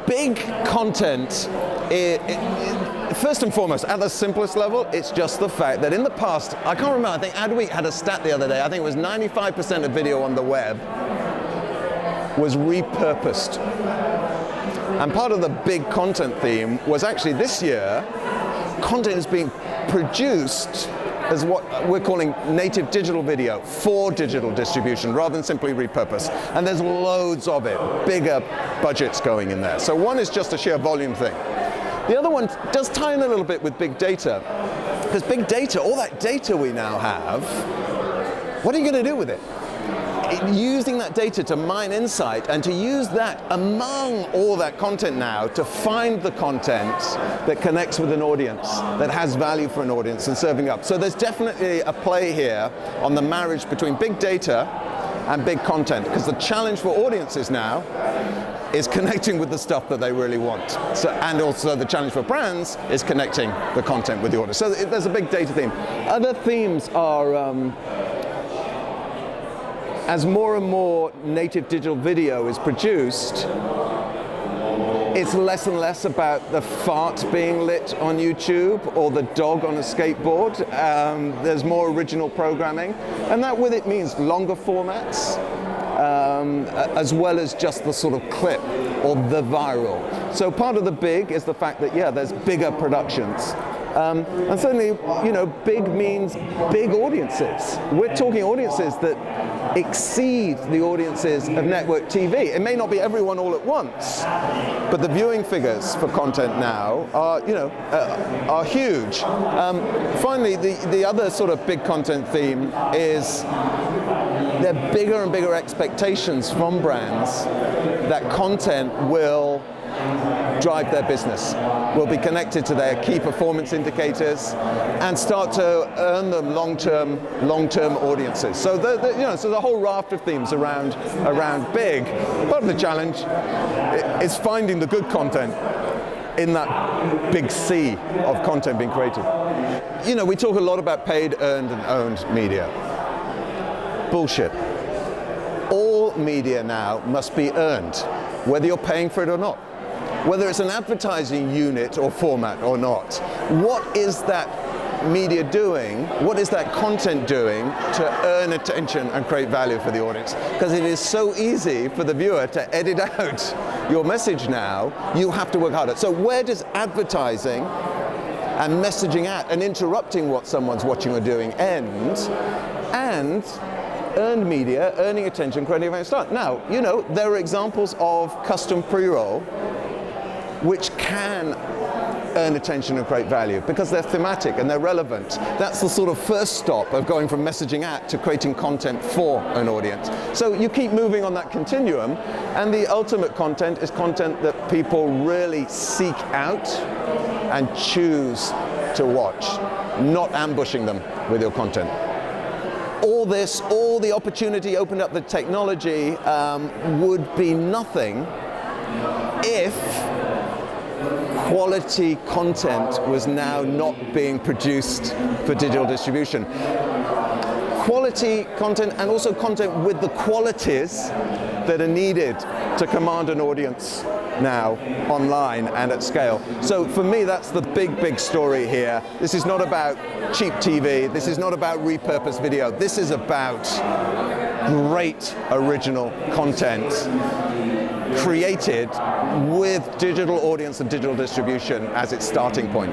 big content, first and foremost, at the simplest level, it's just the fact that in the past, I can't remember, I think Adweek had a stat the other day, I think it was 95% of video on the web was repurposed. And part of the big content theme was actually this year, content is being produced as what we're calling native digital video for digital distribution rather than simply repurpose. And there's loads of it, bigger budgets going in there. So one is just a sheer volume thing. The other one does tie in a little bit with big data, because big data, all that data we now have, what are you going to do with it? Using that data to mine insight and to use that among all that content now to find the content that connects with an audience, that has value for an audience and serving up. So there's definitely a play here on the marriage between big data and big content, because the challenge for audiences now is connecting with the stuff that they really want. So, and also the challenge for brands is connecting the content with the audience. So there's a big data theme. Other themes are, as more and more native digital video is produced, it's less and less about the fart being lit on YouTube or the dog on a skateboard. There's more original programming, and that with it means longer formats, as well as just the sort of clip or the viral. So part of the big is the fact that, yeah, there's bigger productions. And certainly, you know, big means big audiences. We're talking audiences that exceed the audiences of network TV. It may not be everyone all at once, but the viewing figures for content now are, you know, are huge. Finally, the other sort of big content theme is there are bigger and bigger expectations from brands that content will drive their business, will be connected to their key performance indicators, and start to earn them long-term audiences. So you know, so the whole raft of themes around big. Part of the challenge is finding the good content in that big sea of content being created. You know, we talk a lot about paid, earned, and owned media. Bullshit. All media now must be earned, whether you're paying for it or not. Whether it's an advertising unit or format or not. What is that media doing? What is that content doing to earn attention and create value for the audience? Because it is so easy for the viewer to edit out your message now. You have to work harder. So where does advertising and messaging at and interrupting what someone's watching or doing end? And earned media, earning attention, creating value start. Now, you know, there are examples of custom pre-roll which can earn attention and create value because they're thematic and they're relevant. That's the sort of first stop of going from messaging at to creating content for an audience. So you keep moving on that continuum, and the ultimate content is content that people really seek out and choose to watch, not ambushing them with your content. All this, all the opportunity opened up the technology would be nothing if quality content was now not being produced for digital distribution. Quality content, and also content with the qualities that are needed to command an audience now online and at scale. So for me, that's the big story here. This is not about cheap TV. This is not about repurposed video. This is about great original content created with digital audience and digital distribution as its starting point.